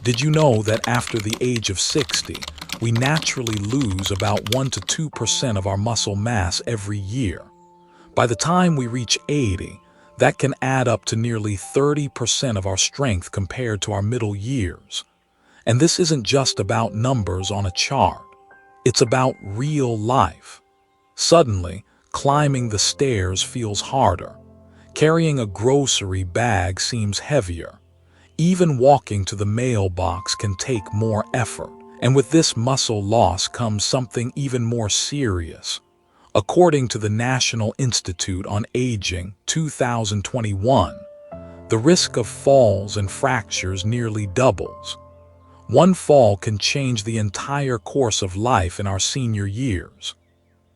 Did you know that after the age of 60, we naturally lose about 1 to 2% of our muscle mass every year? By the time we reach 80, that can add up to nearly 30% of our strength compared to our middle years. And this isn't just about numbers on a chart. It's about real life. Suddenly, climbing the stairs feels harder. Carrying a grocery bag seems heavier. Even walking to the mailbox can take more effort. And with this muscle loss comes something even more serious. According to the National Institute on Aging 2021, the risk of falls and fractures nearly doubles. One fall can change the entire course of life in our senior years.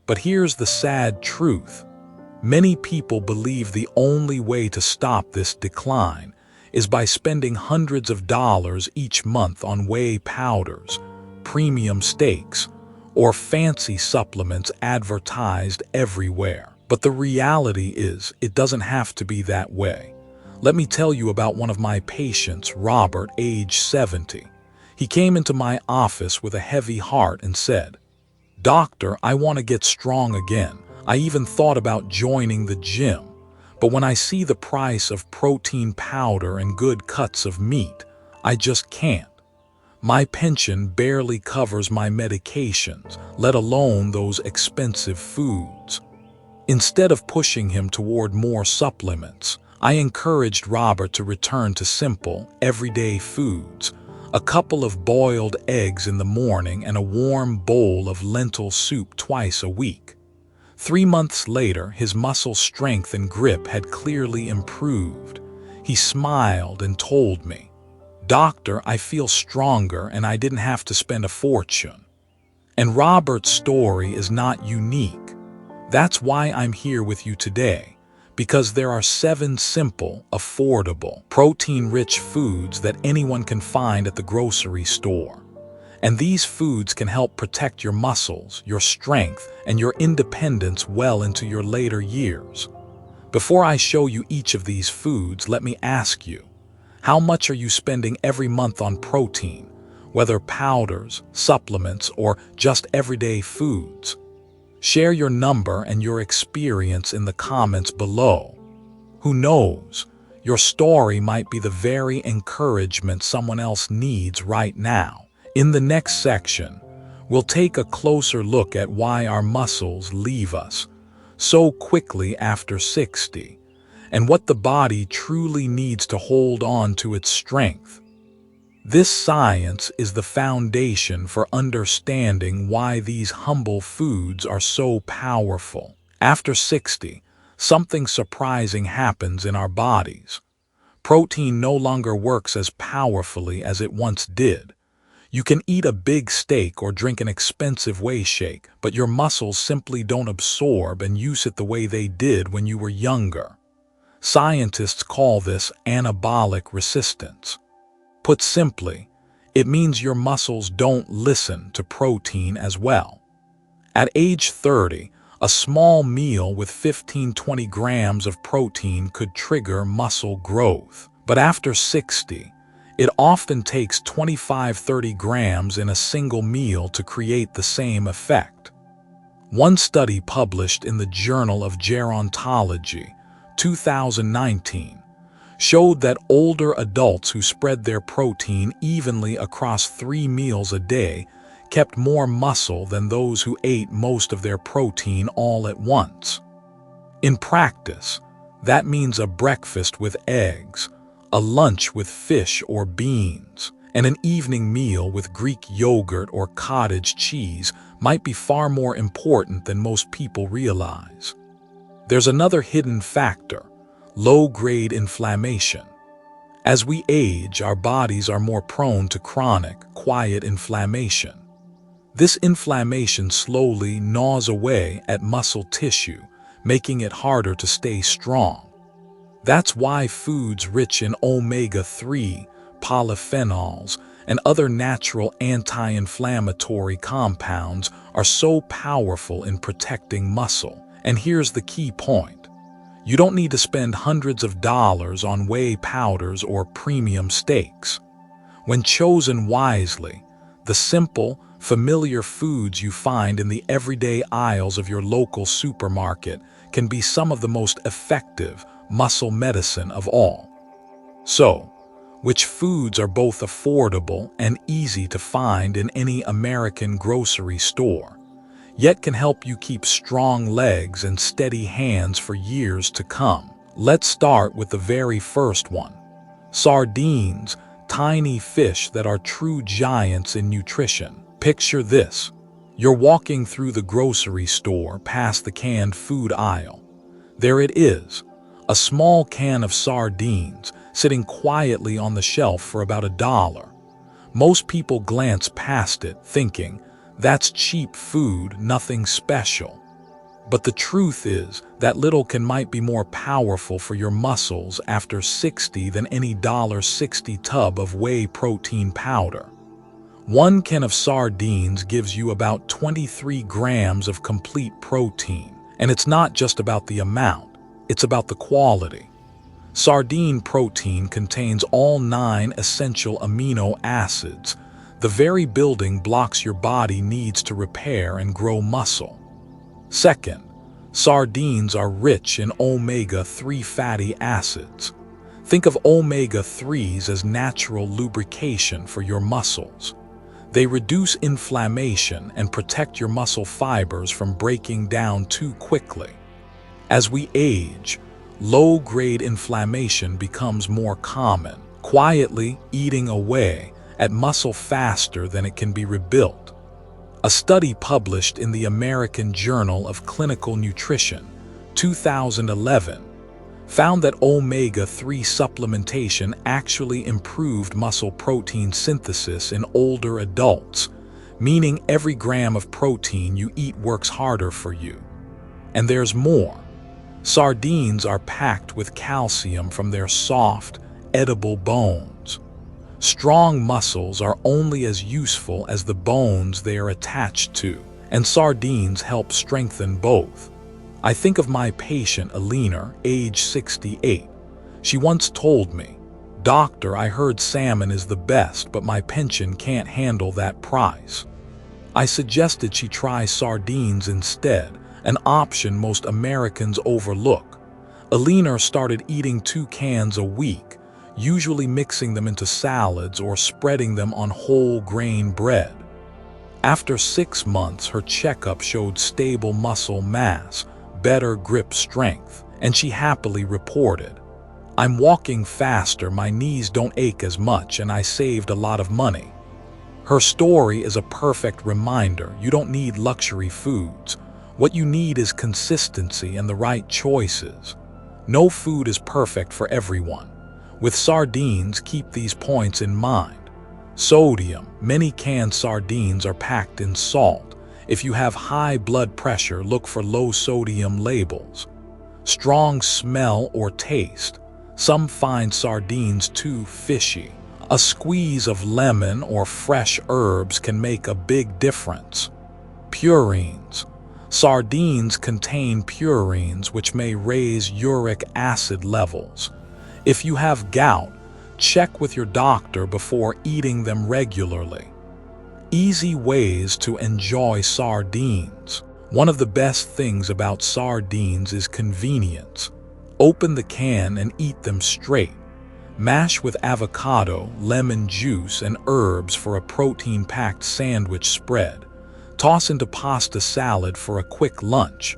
But here's the sad truth. Many people believe the only way to stop this decline is by spending hundreds of dollars each month on whey powders, premium steaks, or fancy supplements advertised everywhere. But the reality is, it doesn't have to be that way. Let me tell you about one of my patients, Robert, age 70. He came into my office with a heavy heart and said, "Doctor, I want to get strong again. I even thought about joining the gym. But when I see the price of protein powder and good cuts of meat, I just can't. My pension barely covers my medications, let alone those expensive foods." Instead of pushing him toward more supplements, I encouraged Robert to return to simple, everyday foods: a couple of boiled eggs in the morning and a warm bowl of lentil soup twice a week. 3 months later, his muscle strength and grip had clearly improved. He smiled and told me, "Doctor, I feel stronger and I didn't have to spend a fortune." And Robert's story is not unique. That's why I'm here with you today, because there are 7 simple, affordable, protein-rich foods that anyone can find at the grocery store. And these foods can help protect your muscles, your strength, and your independence well into your later years. Before I show you each of these foods, let me ask you, how much are you spending every month on protein, whether powders, supplements, or just everyday foods? Share your number and your experience in the comments below. Who knows, your story might be the very encouragement someone else needs right now. In the next section, we'll take a closer look at why our muscles leave us so quickly after 60, and what the body truly needs to hold on to its strength. This science is the foundation for understanding why these humble foods are so powerful. After 60, something surprising happens in our bodies. Protein no longer works as powerfully as it once did. You can eat a big steak or drink an expensive whey shake, but your muscles simply don't absorb and use it the way they did when you were younger. Scientists call this anabolic resistance. Put simply, it means your muscles don't listen to protein as well. At age 30, a small meal with 15-20 grams of protein could trigger muscle growth. But after 60, it often takes 25-30 grams in a single meal to create the same effect. One study published in the Journal of Gerontology, 2019, showed that older adults who spread their protein evenly across 3 meals a day kept more muscle than those who ate most of their protein all at once. In practice, that means a breakfast with eggs, a lunch with fish or beans, and an evening meal with Greek yogurt or cottage cheese might be far more important than most people realize. There's another hidden factor: low-grade inflammation. As we age, our bodies are more prone to chronic, quiet inflammation. This inflammation slowly gnaws away at muscle tissue, making it harder to stay strong. That's why foods rich in omega-3, polyphenols, and other natural anti-inflammatory compounds are so powerful in protecting muscle. And here's the key point: you don't need to spend hundreds of dollars on whey powders or premium steaks. When chosen wisely, the simple, familiar foods you find in the everyday aisles of your local supermarket can be some of the most effective muscle medicine of all. So, which foods are both affordable and easy to find in any American grocery store, yet can help you keep strong legs and steady hands for years to come? Let's start with the very first one. Sardines, tiny fish that are true giants in nutrition. Picture this. You're walking through the grocery store past the canned food aisle. There it is, a small can of sardines sitting quietly on the shelf for about $1. Most people glance past it, thinking, that's cheap food, nothing special. But the truth is that little might be more powerful for your muscles after 60 than any $1.60 tub of whey protein powder. One can of sardines gives you about 23 grams of complete protein, and it's not just about the amount, it's about the quality. Sardine protein contains all 9 essential amino acids, the very building blocks your body needs to repair and grow muscle. Second, sardines are rich in omega-3 fatty acids. Think of omega-3s as natural lubrication for your muscles. They reduce inflammation and protect your muscle fibers from breaking down too quickly. As we age, low-grade inflammation becomes more common, quietly eating away at muscle faster than it can be rebuilt. A study published in the American Journal of Clinical Nutrition, 2011, found that omega-3 supplementation actually improved muscle protein synthesis in older adults, meaning every gram of protein you eat works harder for you. And there's more. Sardines are packed with calcium from their soft, edible bones. Strong muscles are only as useful as the bones they are attached to, and sardines help strengthen both. I think of my patient Alina, age 68. She once told me, "Doctor, I heard salmon is the best, but my pension can't handle that price." I suggested she try sardines instead, an option most Americans overlook. Alina started eating 2 cans a week, usually mixing them into salads or spreading them on whole grain bread. After 6 months, her checkup showed stable muscle mass, better grip strength, and she happily reported, "I'm walking faster, my knees don't ache as much, and I saved a lot of money." Her story is a perfect reminder you don't need luxury foods. What you need is consistency and the right choices. No food is perfect for everyone. With sardines, keep these points in mind. Sodium. Many canned sardines are packed in salt. If you have high blood pressure, look for low sodium labels. Strong smell or taste. Some find sardines too fishy. A squeeze of lemon or fresh herbs can make a big difference. Purines. Sardines contain purines which may raise uric acid levels. If you have gout, check with your doctor before eating them regularly. Easy ways to enjoy sardines. One of the best things about sardines is convenience. Open the can and eat them straight. Mash with avocado, lemon juice, and herbs for a protein-packed sandwich spread. Toss into pasta salad for a quick lunch.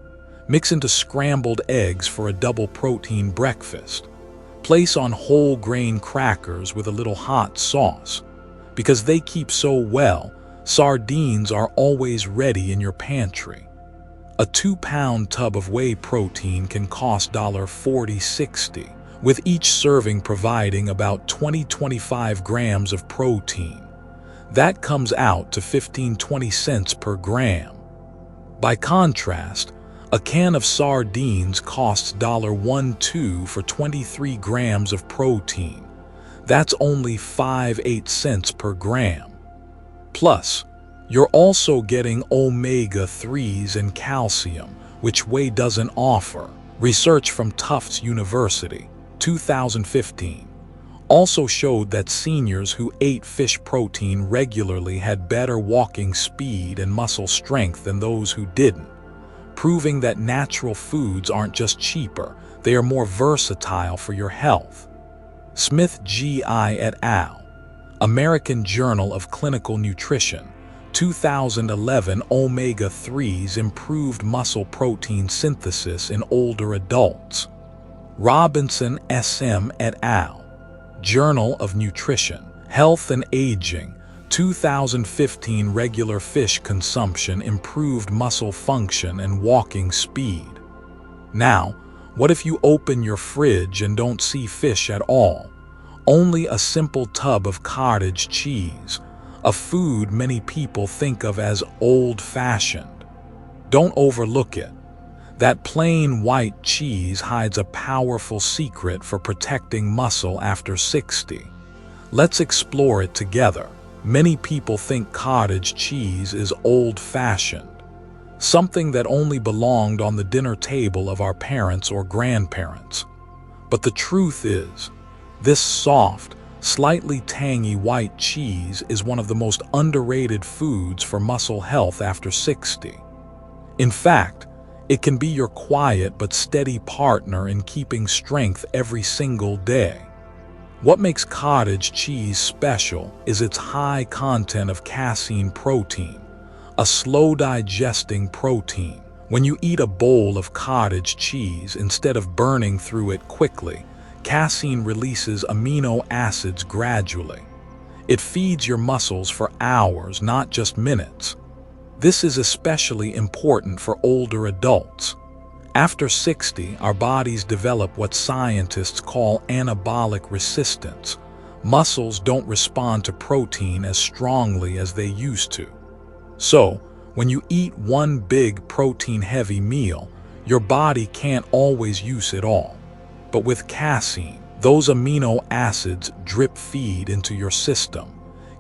Mix into scrambled eggs for a double protein breakfast. Place on whole grain crackers with a little hot sauce. Because they keep so well, sardines are always ready in your pantry. A 2-pound tub of whey protein can cost $40.60, with each serving providing about 20-25 grams of protein. That comes out to 15-20 cents per gram. By contrast, a can of sardines costs $1.12 for 23 grams of protein. That's only 5-8 cents per gram. Plus, you're also getting omega-3s and calcium, which whey doesn't offer. Research from Tufts University, 2015. also showed that seniors who ate fish protein regularly had better walking speed and muscle strength than those who didn't, proving that natural foods aren't just cheaper, they are more versatile for your health. Smith G.I. et al., American Journal of Clinical Nutrition, 2011. Omega-3s improved muscle protein synthesis in older adults. Robinson S.M. et al., Journal of Nutrition, Health and Aging, 2015. Regular fish consumption improved muscle function and walking speed. Now, what if you open your fridge and don't see fish at all? Only a simple tub of cottage cheese, a food many people think of as old-fashioned. Don't overlook it. That plain white cheese hides a powerful secret for protecting muscle after 60. Let's explore it together. Many people think cottage cheese is old-fashioned, something that only belonged on the dinner table of our parents or grandparents. But the truth is, this soft, slightly tangy white cheese is one of the most underrated foods for muscle health after 60. In fact, it can be your quiet but steady partner in keeping strength every single day. What makes cottage cheese special is its high content of casein protein, a slow-digesting protein. When you eat a bowl of cottage cheese, instead of burning through it quickly, casein releases amino acids gradually. It feeds your muscles for hours, not just minutes. This is especially important for older adults. After 60, our bodies develop what scientists call anabolic resistance. Muscles don't respond to protein as strongly as they used to. So, when you eat one big protein-heavy meal, your body can't always use it all. But with casein, those amino acids drip feed into your system,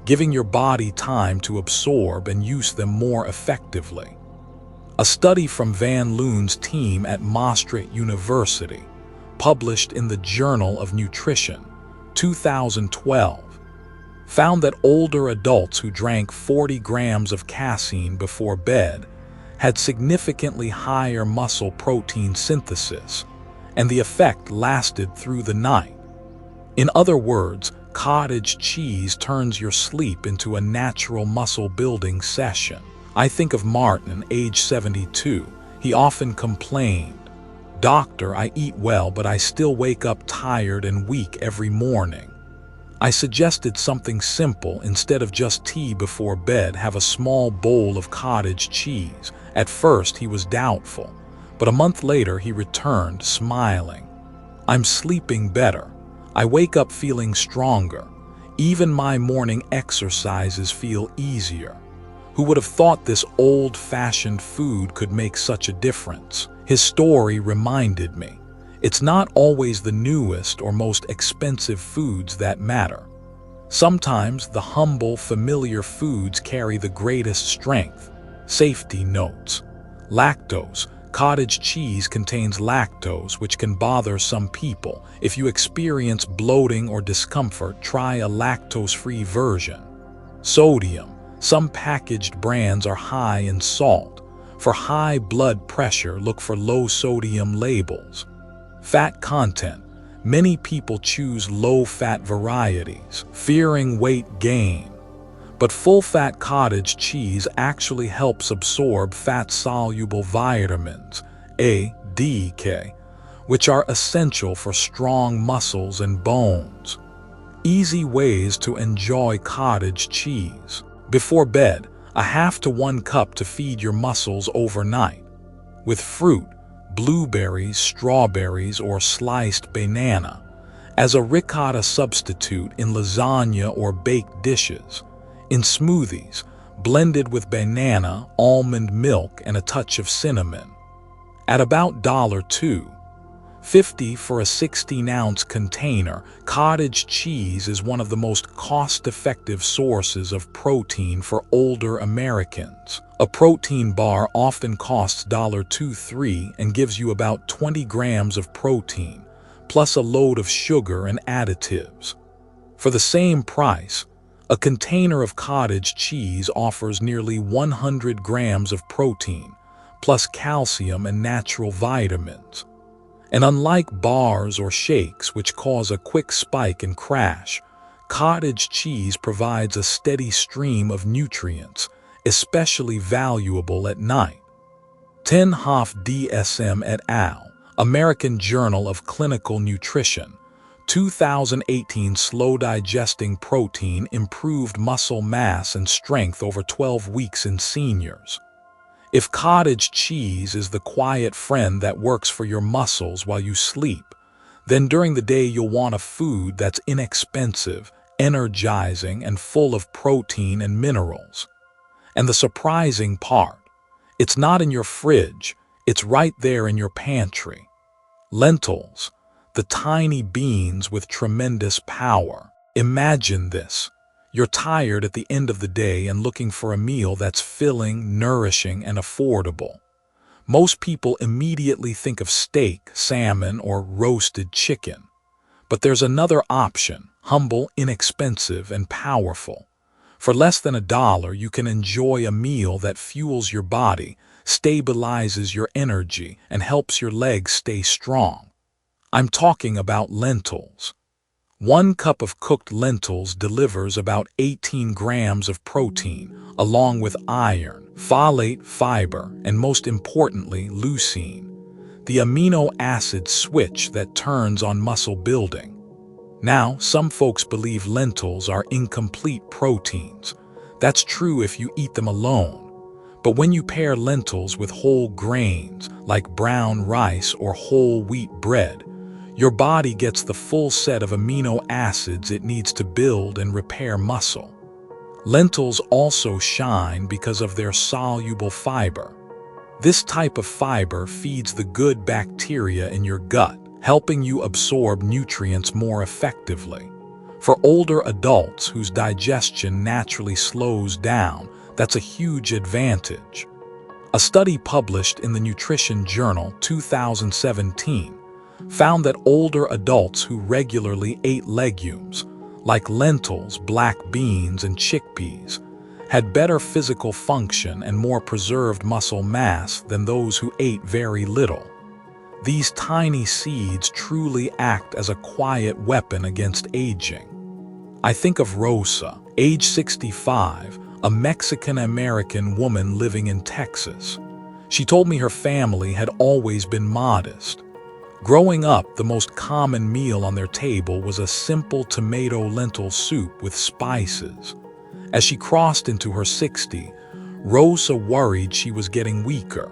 giving your body time to absorb and use them more effectively. A study from Van Loon's team at Maastricht University, published in the Journal of Nutrition, 2012, found that older adults who drank 40 grams of casein before bed had significantly higher muscle protein synthesis, and the effect lasted through the night. In other words, cottage cheese turns your sleep into a natural muscle-building session. I think of Martin, age 72. He often complained, "Doctor, I eat well, but I still wake up tired and weak every morning." I suggested something simple. Instead of just tea before bed, have a small bowl of cottage cheese. At first, he was doubtful, but a month later he returned, smiling. "I'm sleeping better. I wake up feeling stronger. Even my morning exercises feel easier." Who would have thought this old-fashioned food could make such a difference? His story reminded me, it's not always the newest or most expensive foods that matter. Sometimes the humble, familiar foods carry the greatest strength. Safety notes. Lactose. Cottage cheese contains lactose, which can bother some people. If you experience bloating or discomfort, try a lactose-free version. Sodium. Some packaged brands are high in salt. For high blood pressure, look for low-sodium labels. Fat content. Many people choose low-fat varieties, fearing weight gain. But full-fat cottage cheese actually helps absorb fat-soluble vitamins, A, D, K, which are essential for strong muscles and bones. Easy ways to enjoy cottage cheese. Before bed, a half to 1 cup to feed your muscles overnight. With fruit, blueberries, strawberries, or sliced banana. As a ricotta substitute in lasagna or baked dishes. In smoothies, blended with banana, almond milk, and a touch of cinnamon. At about $2.50 for a 16-ounce container, cottage cheese is one of the most cost-effective sources of protein for older Americans. A protein bar often costs $2.23 and gives you about 20 grams of protein, plus a load of sugar and additives. For the same price, a container of cottage cheese offers nearly 100 grams of protein, plus calcium and natural vitamins. And unlike bars or shakes, which cause a quick spike and crash, cottage cheese provides a steady stream of nutrients, especially valuable at night. Ten Hoff DSM et al., American Journal of Clinical Nutrition, 2018. Slow-digesting protein improved muscle mass and strength over 12 weeks in seniors. If cottage cheese is the quiet friend that works for your muscles while you sleep, then during the day you'll want a food that's inexpensive, energizing, and full of protein and minerals. And the surprising part, it's not in your fridge, it's right there in your pantry. Lentils, the tiny beans with tremendous power. Imagine this. You're tired at the end of the day and looking for a meal that's filling, nourishing, and affordable. Most people immediately think of steak, salmon, or roasted chicken. But there's another option, humble, inexpensive, and powerful. For less than $1, you can enjoy a meal that fuels your body, stabilizes your energy, and helps your legs stay strong. I'm talking about lentils. 1 cup of cooked lentils delivers about 18 grams of protein, along with iron, folate, fiber, and most importantly, leucine, the amino acid switch that turns on muscle building. Now, some folks believe lentils are incomplete proteins. That's true if you eat them alone. But when you pair lentils with whole grains, like brown rice or whole wheat bread, your body gets the full set of amino acids it needs to build and repair muscle. Lentils also shine because of their soluble fiber. This type of fiber feeds the good bacteria in your gut, helping you absorb nutrients more effectively. For older adults whose digestion naturally slows down, that's a huge advantage. A study published in the Nutrition Journal 2017 found that older adults who regularly ate legumes, like lentils, black beans, and chickpeas, had better physical function and more preserved muscle mass than those who ate very little. These tiny seeds truly act as a quiet weapon against aging. I think of Rosa, age 65, a Mexican-American woman living in Texas. She told me her family had always been modest. Growing up, the most common meal on their table was a simple tomato-lentil soup with spices. As she crossed into her 60s, Rosa worried she was getting weaker.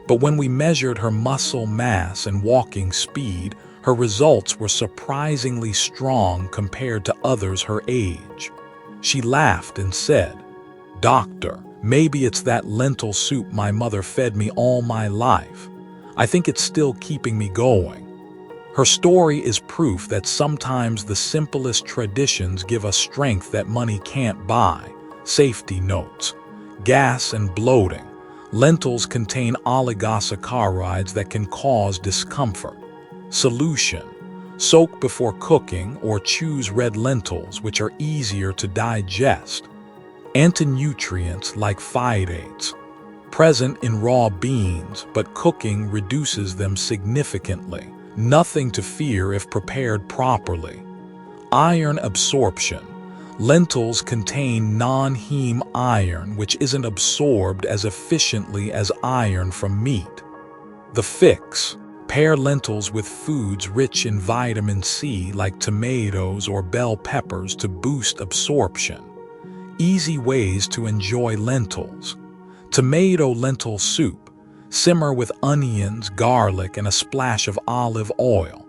But when we measured her muscle mass and walking speed, her results were surprisingly strong compared to others her age. She laughed and said, "Doctor, maybe it's that lentil soup my mother fed me all my life. I think it's still keeping me going." Her story is proof that sometimes the simplest traditions give us strength that money can't buy. Safety notes: gas and bloating. Lentils contain oligosaccharides that can cause discomfort. Solution: soak before cooking or choose red lentils, which are easier to digest. Anti-nutrients like phytates, present in raw beans, but cooking reduces them significantly. Nothing to fear if prepared properly. Iron absorption. Lentils contain non-heme iron, which isn't absorbed as efficiently as iron from meat. The fix: pair lentils with foods rich in vitamin C like tomatoes or bell peppers to boost absorption. Easy ways to enjoy lentils. Tomato lentil soup. Simmer with onions, garlic, and a splash of olive oil.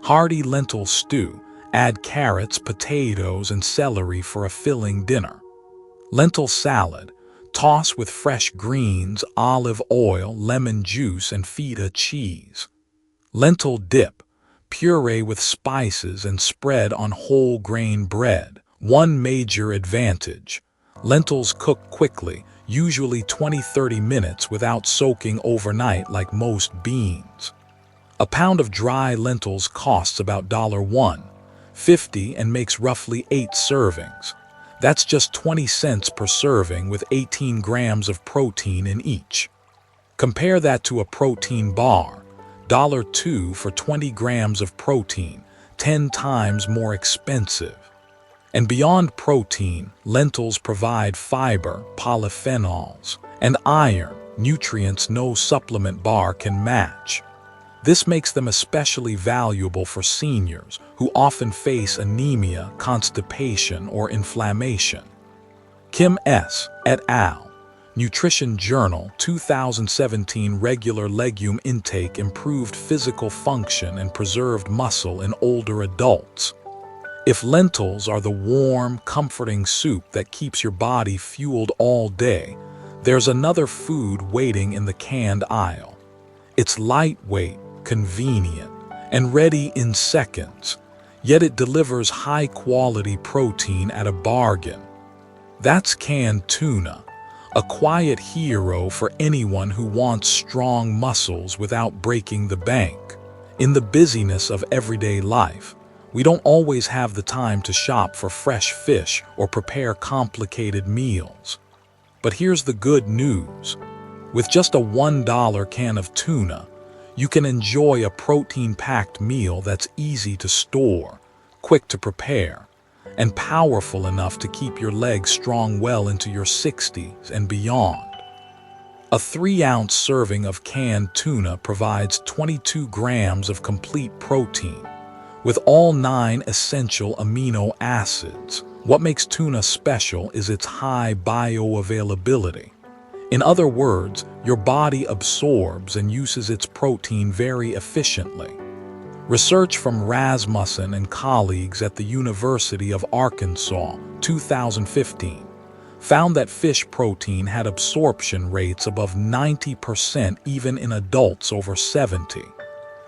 Hearty lentil stew. Add carrots, potatoes, and celery for a filling dinner. Lentil salad. Toss with fresh greens, olive oil, lemon juice, and feta cheese. Lentil dip. Puree with spices and spread on whole grain bread. One major advantage: lentils cook quickly, usually 20-30 minutes without soaking overnight like most beans. A pound of dry lentils costs about $1. $50 and makes roughly 8 servings. That's just 20 cents per serving with 18 grams of protein in each. Compare that to a protein bar, $2 for 20 grams of protein, 10 times more expensive. And beyond protein, lentils provide fiber, polyphenols, and iron, nutrients no supplement bar can match. This makes them especially valuable for seniors who often face anemia, constipation, or inflammation. Kim S. et al. Nutrition Journal 2017. Regular legume intake improved physical function and preserved muscle in older adults. If lentils are the warm, comforting soup that keeps your body fueled all day, there's another food waiting in the canned aisle. It's lightweight, convenient, and ready in seconds, yet it delivers high-quality protein at a bargain. That's canned tuna, a quiet hero for anyone who wants strong muscles without breaking the bank. In the busyness of everyday life, we don't always have the time to shop for fresh fish or prepare complicated meals. But here's the good news. With just a $1 can of tuna, you can enjoy a protein-packed meal that's easy to store, quick to prepare, and powerful enough to keep your legs strong well into your 60s and beyond. A 3-ounce serving of canned tuna provides 22 grams of complete protein, with all 9 essential amino acids. What makes tuna special is its high bioavailability. In other words, your body absorbs and uses its protein very efficiently. Research from Rasmussen and colleagues at the University of Arkansas, 2015, found that fish protein had absorption rates above 90% even in adults over 70.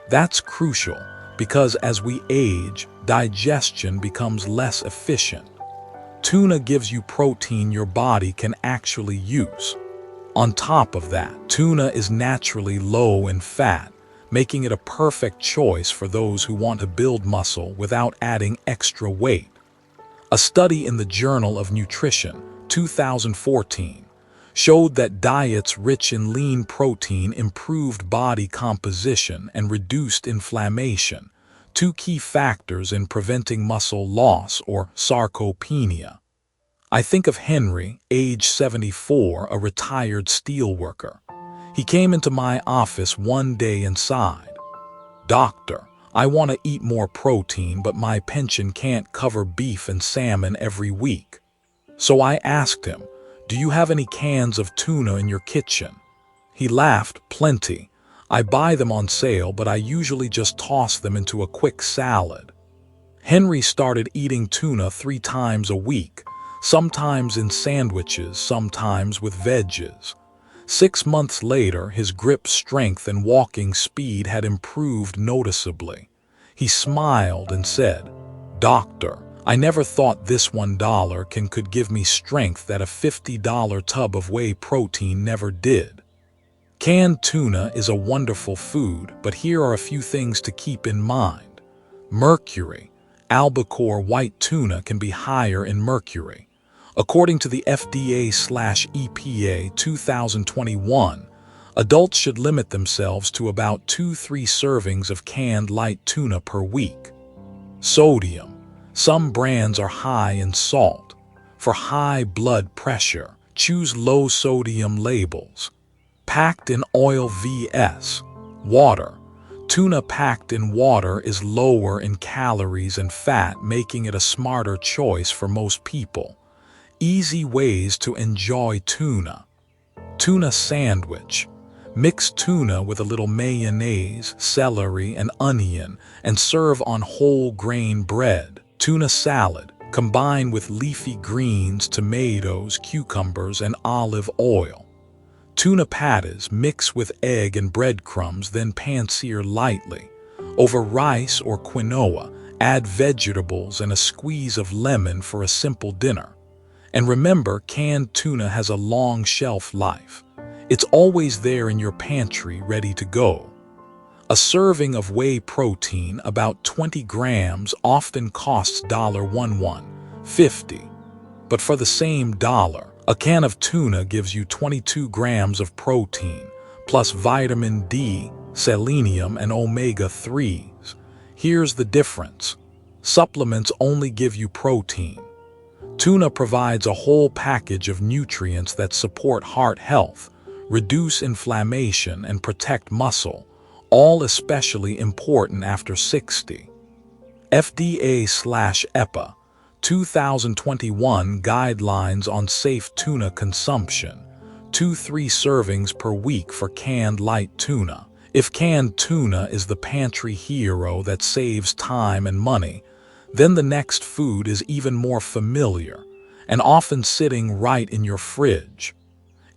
That's crucial because as we age, digestion becomes less efficient. Tuna gives you protein your body can actually use. On top of that, tuna is naturally low in fat, making it a perfect choice for those who want to build muscle without adding extra weight. A study in the Journal of Nutrition, 2014, showed that diets rich in lean protein improved body composition and reduced inflammation, 2 key factors in preventing muscle loss or sarcopenia. I think of Henry, age 74, a retired steelworker. He came into my office one day and sighed. "Doctor, I want to eat more protein, but my pension can't cover beef and salmon every week." So I asked him, "Do you have any cans of tuna in your kitchen?" He laughed, "Plenty. I buy them on sale, but I usually just toss them into a quick salad." Henry started eating tuna 3 times a week, sometimes in sandwiches, sometimes with veggies. 6 months later, his grip strength and walking speed had improved noticeably. He smiled and said, "Doctor, I never thought this $1 can could give me strength that a $50 tub of whey protein never did." Canned tuna is a wonderful food, but here are a few things to keep in mind. Mercury. Albacore white tuna can be higher in mercury. According to the FDA/EPA 2021, adults should limit themselves to about 2-3 servings of canned light tuna per week. Sodium. Some brands are high in salt. For high blood pressure, choose low sodium labels. Packed in oil vs. water. Tuna packed in water is lower in calories and fat, making it a smarter choice for most people. Easy ways to enjoy tuna. Tuna sandwich. Mix tuna with a little mayonnaise, celery, and onion, and serve on whole grain bread. Tuna salad. Combine with leafy greens, tomatoes, cucumbers, and olive oil. Tuna patties. Mix with egg and breadcrumbs, then pan-sear lightly. Over rice or quinoa, add vegetables and a squeeze of lemon for a simple dinner. And remember, canned tuna has a long shelf life. It's always there in your pantry, ready to go. A serving of whey protein, about 20 grams, often costs $11.50. But for the same dollar, a can of tuna gives you 22 grams of protein, plus vitamin D, selenium, and omega-3s. Here's the difference. Supplements only give you protein. Tuna provides a whole package of nutrients that support heart health, reduce inflammation, and protect muscle, all especially important after 60. FDA/EPA 2021 Guidelines on Safe Tuna Consumption: 2-3 servings per week for canned light tuna. If canned tuna is the pantry hero that saves time and money, then the next food is even more familiar and often sitting right in your fridge.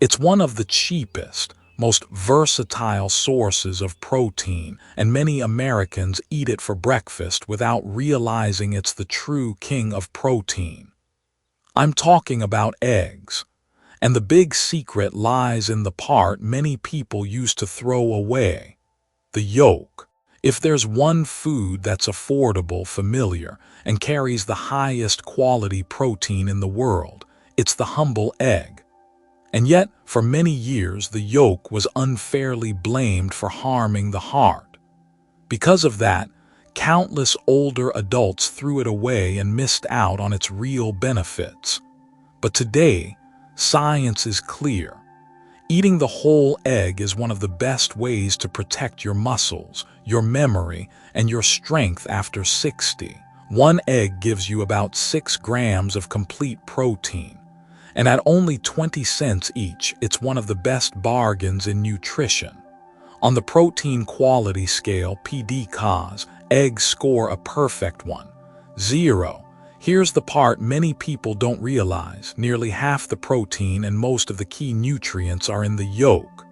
It's one of the cheapest, most versatile sources of protein, and many Americans eat it for breakfast without realizing it's the true king of protein. I'm talking about eggs. And the big secret lies in the part many people used to throw away: the yolk. If there's one food that's affordable, familiar, and carries the highest quality protein in the world, it's the humble egg. And yet, for many years, the yolk was unfairly blamed for harming the heart. Because of that, countless older adults threw it away and missed out on its real benefits. But today, science is clear. Eating the whole egg is one of the best ways to protect your muscles, your memory, and your strength after 60. One egg gives you about 6 grams of complete protein. And at only 20 cents each, it's one of the best bargains in nutrition. On the protein quality scale, PDCAAS, eggs score a perfect 1.0. Here's the part many people don't realize: nearly half the protein and most of the key nutrients are in the yolk.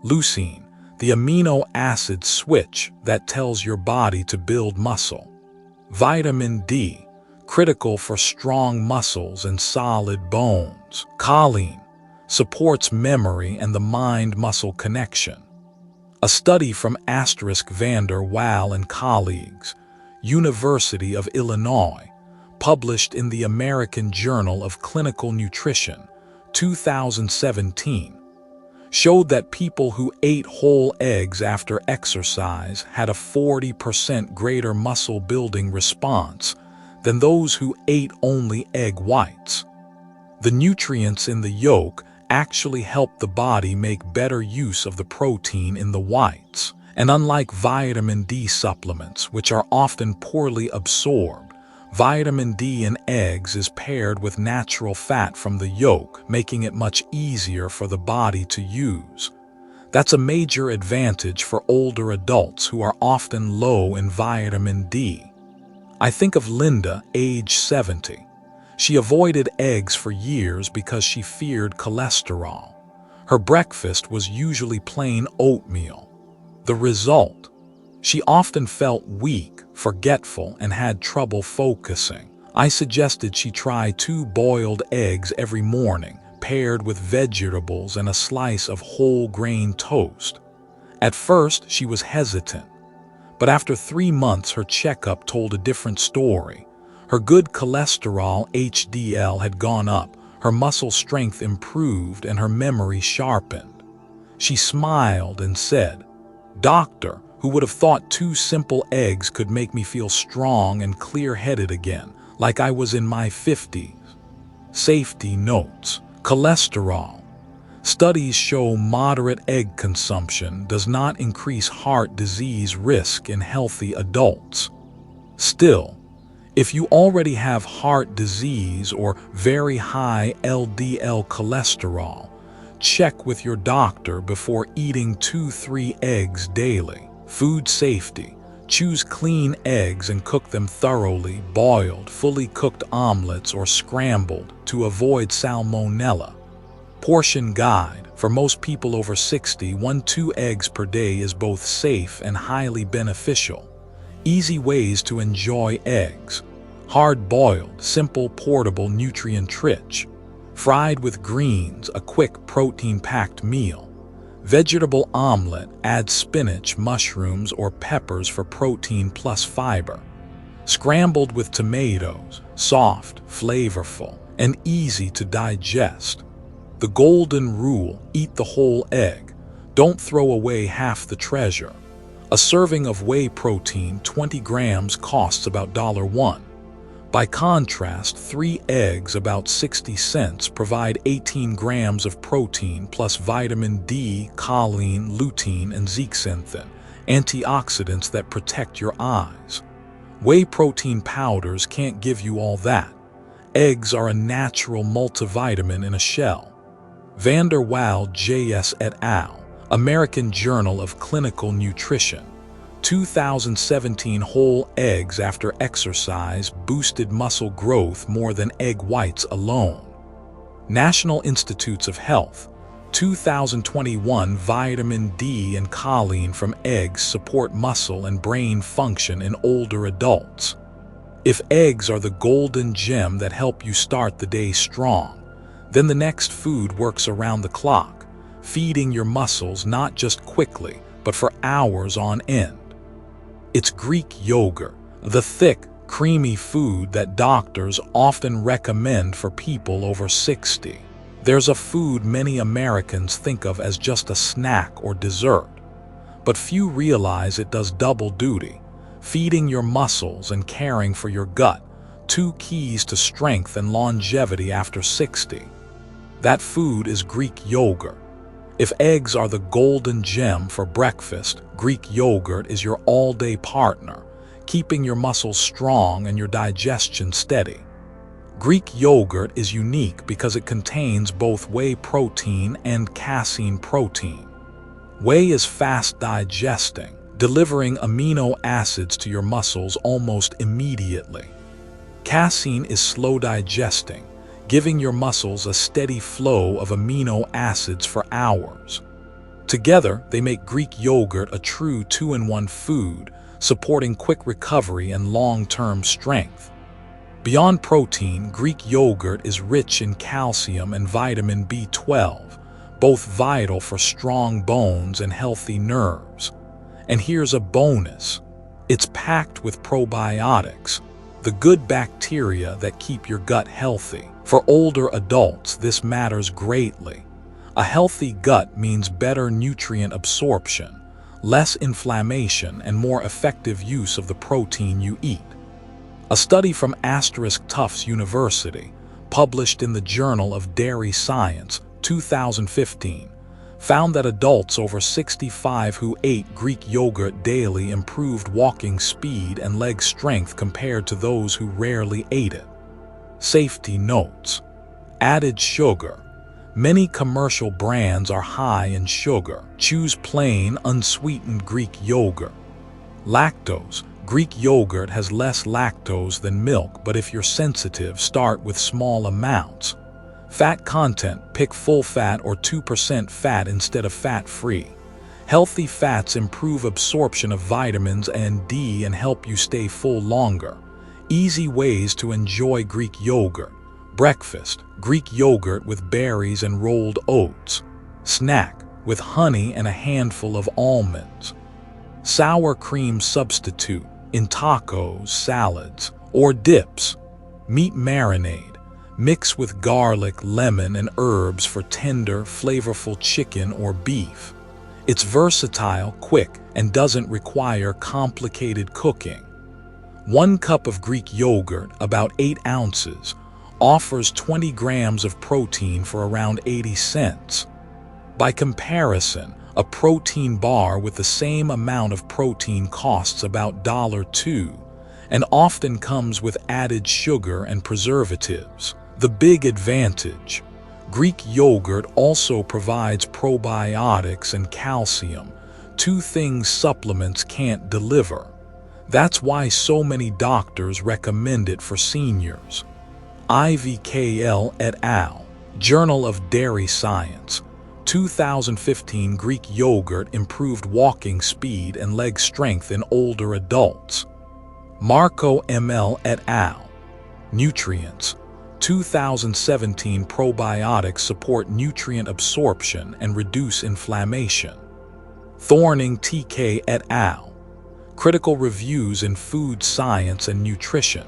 Leucine, the amino acid switch that tells your body to build muscle. Vitamin D, critical for strong muscles and solid bones. Choline, supports memory and the mind-muscle connection. A study from *van der Waal and colleagues, University of Illinois, published in the American Journal of Clinical Nutrition, 2017, showed that people who ate whole eggs after exercise had a 40% greater muscle-building response than those who ate only egg whites. The nutrients in the yolk actually help the body make better use of the protein in the whites. And unlike vitamin D supplements, which are often poorly absorbed, vitamin D in eggs is paired with natural fat from the yolk, making it much easier for the body to use. That's a major advantage for older adults who are often low in vitamin D. I think of Linda, age 70. She avoided eggs for years because she feared cholesterol. Her breakfast was usually plain oatmeal. The result? She often felt weak, forgetful, and had trouble focusing. I suggested she try 2 boiled eggs every morning, paired with vegetables and a slice of whole grain toast. At first, she was hesitant. But after 3 months, her checkup told a different story. Her good cholesterol, HDL, had gone up, her muscle strength improved, and her memory sharpened. She smiled and said, "Doctor, who would have thought 2 simple eggs could make me feel strong and clear-headed again, like I was in my 50s. Safety notes: cholesterol. Studies show moderate egg consumption does not increase heart disease risk in healthy adults. Still, if you already have heart disease or very high LDL cholesterol, check with your doctor before eating 2-3 eggs daily. Food safety: choose clean eggs and cook them thoroughly, boiled, fully cooked omelets, or scrambled to avoid salmonella. Portion guide: for most people over 60, 1-2 eggs per day is both safe and highly beneficial. Easy ways to enjoy eggs: hard-boiled, simple, portable, nutrient-rich. Fried with greens, a quick protein-packed meal. Vegetable omelet, add spinach, mushrooms, or peppers for protein plus fiber. Scrambled with tomatoes, soft, flavorful, and easy to digest. The golden rule, eat the whole egg. Don't throw away half the treasure. A serving of whey protein, 20 grams, costs about $1. By contrast, 3 eggs, about 60 cents, provide 18 grams of protein plus vitamin D, choline, lutein, and zeaxanthin, antioxidants that protect your eyes. Whey protein powders can't give you all that. Eggs are a natural multivitamin in a shell. Van der Waal, J.S. et al., American Journal of Clinical Nutrition. 2017. Whole eggs after exercise boosted muscle growth more than egg whites alone. National Institutes of Health. 2021. Vitamin D and choline from eggs support muscle and brain function in older adults. If eggs are the golden gem that help you start the day strong, then the next food works around the clock, feeding your muscles not just quickly, but for hours on end. It's Greek yogurt, the thick, creamy food that doctors often recommend for people over 60. There's a food many Americans think of as just a snack or dessert, but few realize it does double duty, feeding your muscles and caring for your gut, 2 keys to strength and longevity after 60. That food is Greek yogurt. If eggs are the golden gem for breakfast, Greek yogurt is your all-day partner, keeping your muscles strong and your digestion steady. Greek yogurt is unique because it contains both whey protein and casein protein. Whey is fast digesting, delivering amino acids to your muscles almost immediately. Casein is slow digesting, giving your muscles a steady flow of amino acids for hours. Together, they make Greek yogurt a true 2-in-1 food, supporting quick recovery and long-term strength. Beyond protein, Greek yogurt is rich in calcium and vitamin B12, both vital for strong bones and healthy nerves. And here's a bonus. It's packed with probiotics, the good bacteria that keep your gut healthy. For older adults, this matters greatly. A healthy gut means better nutrient absorption, less inflammation, and more effective use of the protein you eat. A study from Tufts University, published in the Journal of Dairy Science, 2015, found that adults over 65 who ate Greek yogurt daily improved walking speed and leg strength compared to those who rarely ate it. Safety notes. Added sugar. Many commercial brands are high in sugar. Choose plain, unsweetened Greek yogurt. Lactose. Greek yogurt has less lactose than milk, but if you're sensitive, start with small amounts. Fat content. Pick full fat or 2% fat instead of fat-free. Healthy fats improve absorption of vitamins and D and help you stay full longer. Easy ways to enjoy Greek yogurt. Breakfast, Greek yogurt with berries and rolled oats. Snack, with honey and a handful of almonds. Sour cream substitute, in tacos, salads, or dips. Meat marinade, mix with garlic, lemon, and herbs for tender, flavorful chicken or beef. It's versatile, quick, and doesn't require complicated cooking. 1 cup of Greek yogurt, about 8 ounces, offers 20 grams of protein for around 80 cents. By comparison, a protein bar with the same amount of protein costs about $2 and often comes with added sugar and preservatives. The big advantage: Greek yogurt also provides probiotics and calcium, 2 things supplements can't deliver. That's why so many doctors recommend it for seniors. IVKL et al., Journal of Dairy Science, 2015. Greek yogurt improved walking speed and leg strength in older adults. Marco ML et al., Nutrients, 2017 probiotics support nutrient absorption and reduce inflammation. Thorning TK et al. Critical Reviews in Food Science and Nutrition.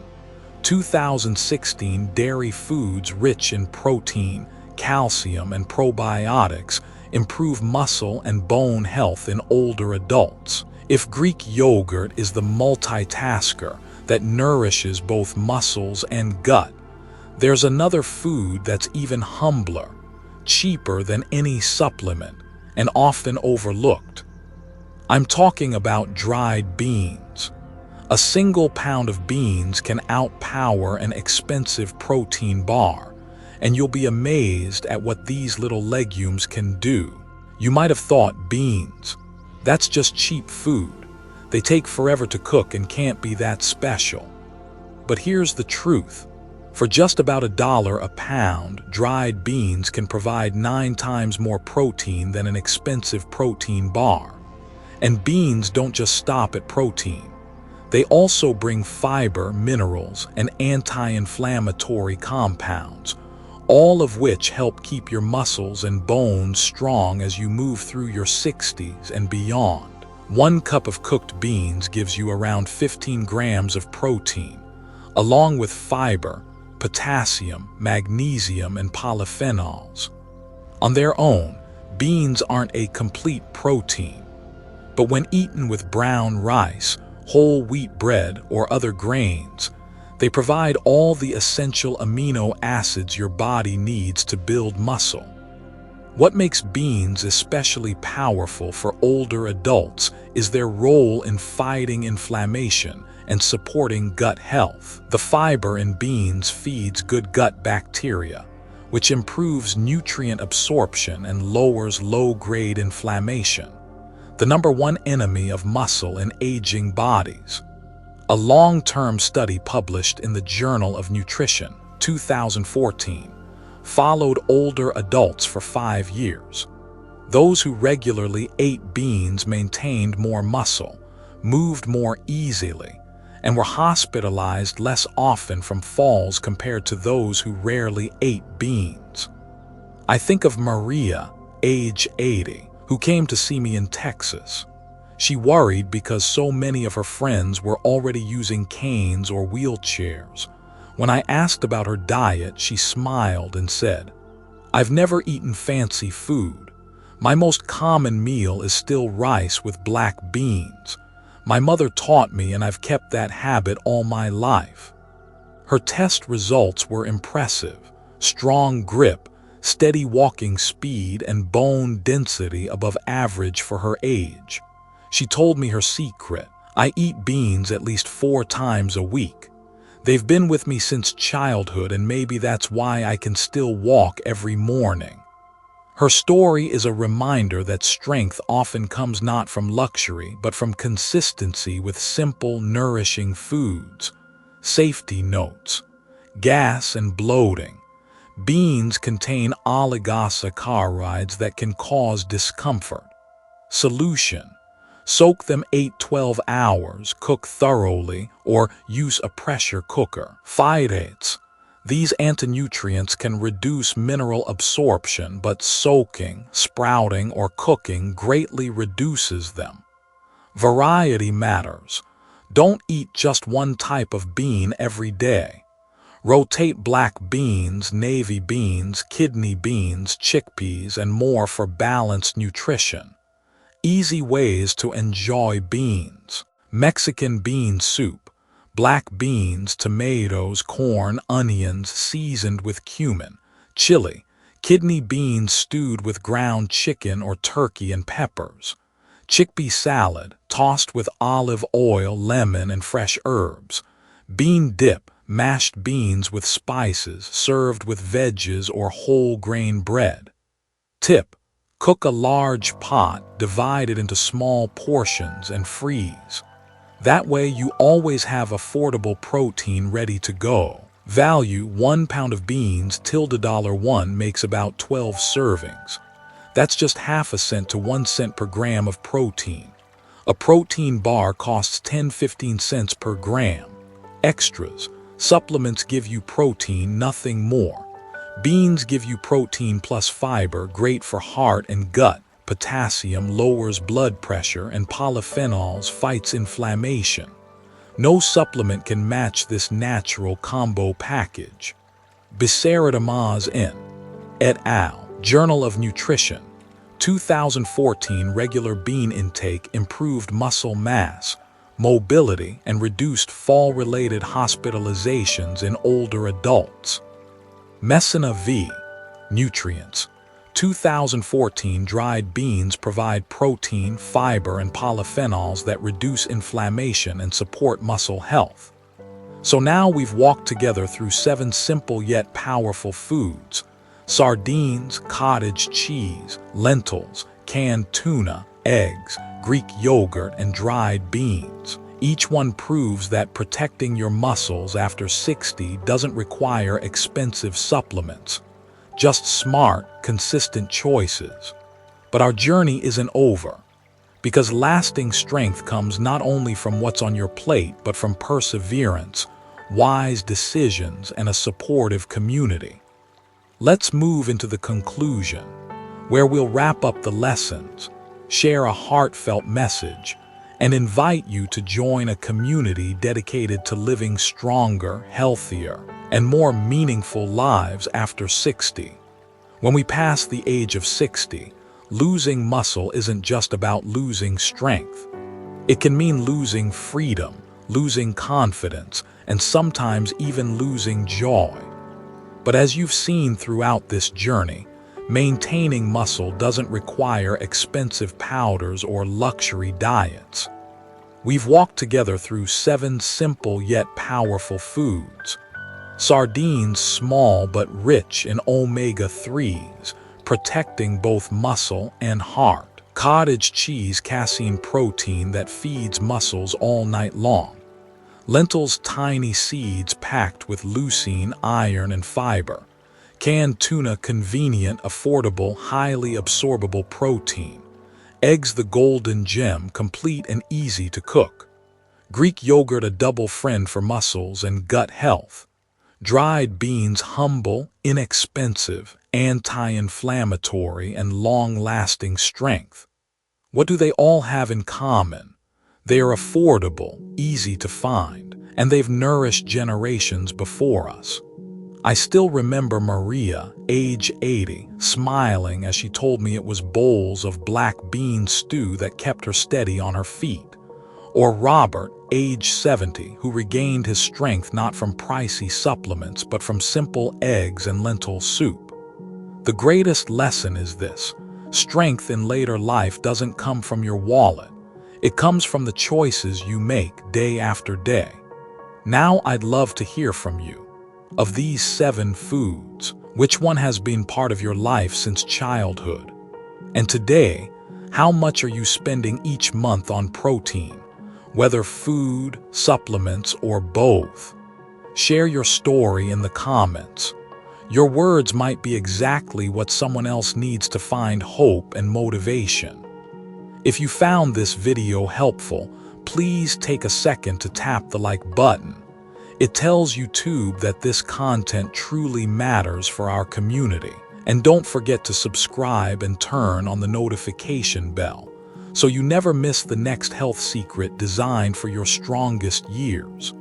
2016 Dairy foods rich in protein, calcium, and probiotics improve muscle and bone health in older adults. If Greek yogurt is the multitasker that nourishes both muscles and gut, there's another food that's even humbler, cheaper than any supplement, and often overlooked. I'm talking about dried beans. A single pound of beans can outpower an expensive protein bar, and you'll be amazed at what these little legumes can do. You might have thought beans, that's just cheap food. They take forever to cook and can't be that special. But here's the truth. For just about $1 a pound, dried beans can provide 9 times more protein than an expensive protein bar. And beans don't just stop at protein. They also bring fiber, minerals, and anti-inflammatory compounds, all of which help keep your muscles and bones strong as you move through your 60s and beyond. 1 cup of cooked beans gives you around 15 grams of protein, along with fiber, potassium, magnesium, and polyphenols. On their own, beans aren't a complete protein, but when eaten with brown rice, whole wheat bread, or other grains, they provide all the essential amino acids your body needs to build muscle. What makes beans especially powerful for older adults is their role in fighting inflammation and supporting gut health. The fiber in beans feeds good gut bacteria, which improves nutrient absorption and lowers low-grade inflammation, the #1 enemy of muscle in aging bodies. A long-term study published in the Journal of Nutrition, 2014, followed older adults for 5 years. Those who regularly ate beans maintained more muscle, moved more easily, and were hospitalized less often from falls compared to those who rarely ate beans. I think of Maria, age 80, who came to see me in Texas. She worried because so many of her friends were already using canes or wheelchairs. When I asked about her diet, she smiled and said, "I've never eaten fancy food. My most common meal is still rice with black beans. My mother taught me, and I've kept that habit all my life." Her test results were impressive: strong grip, steady walking speed, and bone density above average for her age. She told me her secret: "I eat beans at least 4 times a week. They've been with me since childhood, and maybe that's why I can still walk every morning." Her story is a reminder that strength often comes not from luxury, but from consistency with simple, nourishing foods. Safety notes: gas and bloating. Beans contain oligosaccharides that can cause discomfort. Solution: soak them 8-12 hours, cook thoroughly, or use a pressure cooker. Phytates: these antinutrients can reduce mineral absorption, but soaking, sprouting, or cooking greatly reduces them. Variety matters. Don't eat just one type of bean every day. Rotate black beans, navy beans, kidney beans, chickpeas, and more for balanced nutrition. Easy ways to enjoy beans: Mexican bean soup. Black beans, tomatoes, corn, onions seasoned with cumin, chili, kidney beans stewed with ground chicken or turkey and peppers. Chickpea salad, tossed with olive oil, lemon, and fresh herbs. Bean dip, mashed beans with spices, served with veggies or whole grain bread. Tip: cook a large pot, divide it into small portions, and freeze. That way you always have affordable protein ready to go. Value: 1 pound of beans tilde $1 makes about 12 servings. That's just half a cent to 1 cent per gram of protein. A protein bar costs 10-15 cents per gram. Extras: Supplements give you protein, nothing more. Beans give you protein plus fiber, great for heart and gut. Potassium lowers blood pressure, and polyphenols fights inflammation. No supplement can match this natural combo package. Bissaradamaz N. et al. Journal of Nutrition. 2014. Regular bean intake improved muscle mass, mobility, and reduced fall-related hospitalizations in older adults. Messina v. Nutrients. 2014. Dried beans provide protein, fiber, and polyphenols that reduce inflammation and support muscle health. So now we've walked together through 7 simple yet powerful foods: sardines, cottage cheese, lentils, canned tuna, eggs, Greek yogurt, and dried beans. Each one proves that protecting your muscles after 60 doesn't require expensive supplements, just smart, consistent choices. But our journey isn't over, because lasting strength comes not only from what's on your plate, but from perseverance, wise decisions, and a supportive community. Let's move into the conclusion, where we'll wrap up the lessons, share a heartfelt message, and invite you to join a community dedicated to living stronger, healthier, and more meaningful lives after 60. When we pass the age of 60, losing muscle isn't just about losing strength. It can mean losing freedom, losing confidence, and sometimes even losing joy. But as you've seen throughout this journey, maintaining muscle doesn't require expensive powders or luxury diets. We've walked together through 7 simple yet powerful foods. Sardines, small but rich in omega-3s, protecting both muscle and heart. Cottage cheese, casein protein that feeds muscles all night long. Lentils, tiny seeds packed with leucine, iron, and fiber. Canned tuna, convenient, affordable, highly absorbable protein. Eggs, the golden gem, complete and easy to cook. Greek yogurt, a double friend for muscles and gut health. Dried beans, humble, inexpensive, anti-inflammatory, and long-lasting strength. What do they all have in common? They are affordable, easy to find, and they've nourished generations before us. I still remember Maria, age 80, smiling as she told me it was bowls of black bean stew that kept her steady on her feet. Or Robert, age 70, who regained his strength not from pricey supplements but from simple eggs and lentil soup. The greatest lesson is this: strength in later life doesn't come from your wallet. It comes from the choices you make day after day. Now I'd love to hear from you. Of these 7 foods, which one has been part of your life since childhood? And today, how much are you spending each month on protein, whether food, supplements, or both? Share your story in the comments. Your words might be exactly what someone else needs to find hope and motivation. If you found this video helpful, please take a second to tap the like button. It tells YouTube that this content truly matters for our community. And don't forget to subscribe and turn on the notification bell, so you never miss the next health secret designed for your strongest years.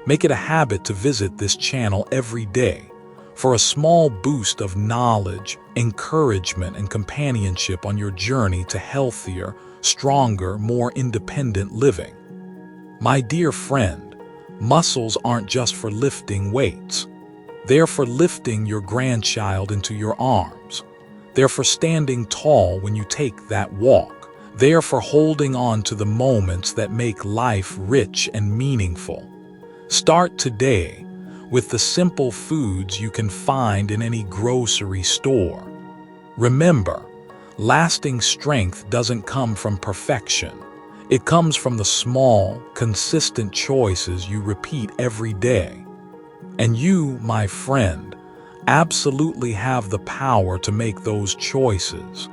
Make it a habit to visit this channel every day for a small boost of knowledge, encouragement, and companionship on your journey to healthier, stronger, more independent living. My dear friend, muscles aren't just for lifting weights. They're for lifting your grandchild into your arms. They're for standing tall when you take that walk. They're for holding on to the moments that make life rich and meaningful. Start today with the simple foods you can find in any grocery store. Remember, lasting strength doesn't come from perfection. It comes from the small, consistent choices you repeat every day. And you, my friend, absolutely have the power to make those choices.